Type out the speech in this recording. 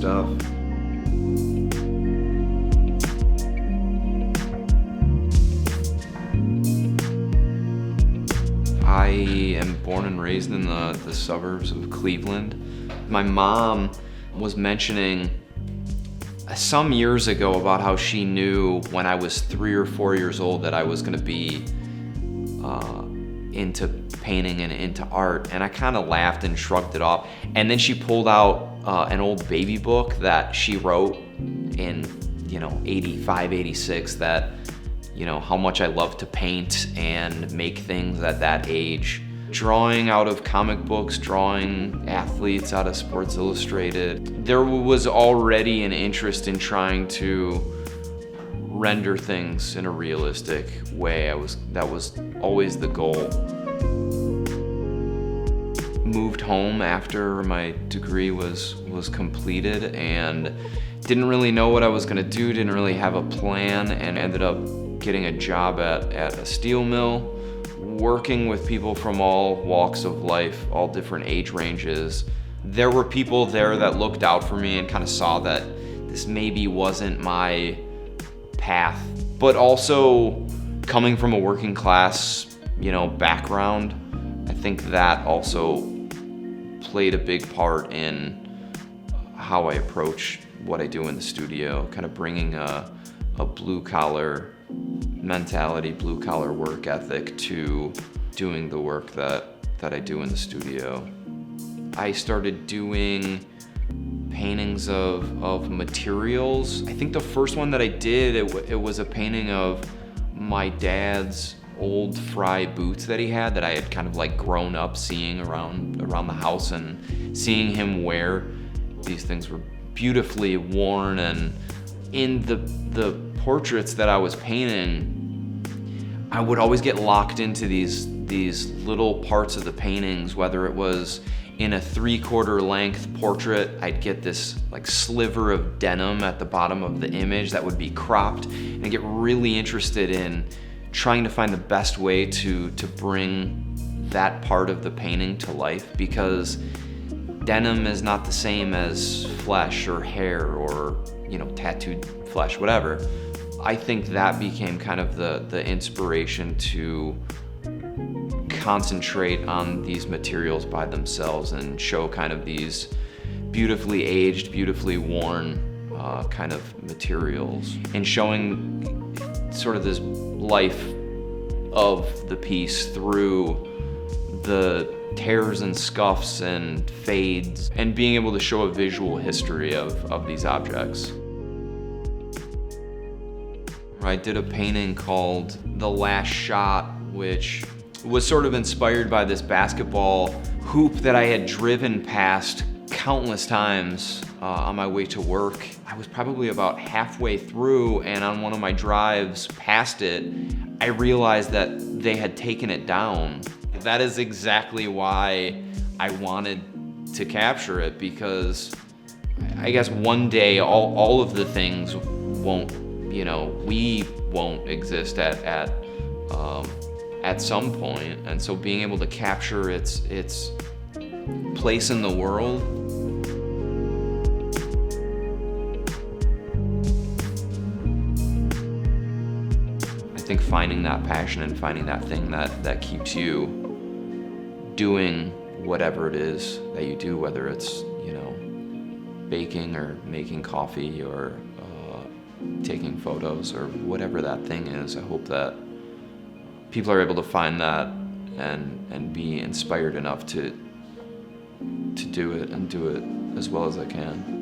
stuff. I am born and raised in the suburbs of Cleveland. My mom was mentioning some years ago about how she knew when I was 3 or 4 years old that I was gonna be into painting and into art, and I kind of laughed and shrugged it off. And then she pulled out an old baby book that she wrote in 85, 86, that how much I love to paint and make things at that age. Drawing out of comic books, drawing athletes out of Sports Illustrated. There was already an interest in trying to render things in a realistic way. That was always the goal. Moved home after my degree was completed and didn't really know what I was gonna do, didn't really have a plan, and ended up getting a job at a steel mill, working with people from all walks of life, all different age ranges. There were people there that looked out for me and kind of saw that this maybe wasn't my path, but also coming from a working class, background, I think that also played a big part in how I approach what I do in the studio, kind of bringing a blue-collar mentality, blue-collar work ethic to doing the work that I do in the studio. I started doing paintings of materials. I think the first one that I did, it was a painting of my dad's old Fry boots that he had, that I had kind of like grown up seeing around the house and seeing him wear. These things were beautifully worn, and in the portraits that I was painting, I would always get locked into these little parts of the paintings, whether it was in a 3/4 length portrait, I'd get this like sliver of denim at the bottom of the image that would be cropped, and I'd get really interested in trying to find the best way to bring that part of the painting to life, because denim is not the same as flesh or hair or tattooed flesh, whatever. I think that became kind of the inspiration to concentrate on these materials by themselves and show kind of these beautifully aged, beautifully worn kind of materials, and showing sort of this life of the piece through the tears and scuffs and fades, and being able to show a visual history of these objects. I did a painting called The Last Shot, which was sort of inspired by this basketball hoop that I had driven past countless times on my way to work. I was probably about halfway through, and on one of my drives past it, I realized that they had taken it down. That is exactly why I wanted to capture it, because I guess one day all of the things won't, we won't exist at some point, and so being able to capture its place in the world. I think finding that passion and finding that thing that keeps you doing whatever it is that you do, whether it's baking or making coffee or taking photos or whatever that thing is. I hope that people are able to find that and be inspired enough to do it, and do it as well as they can.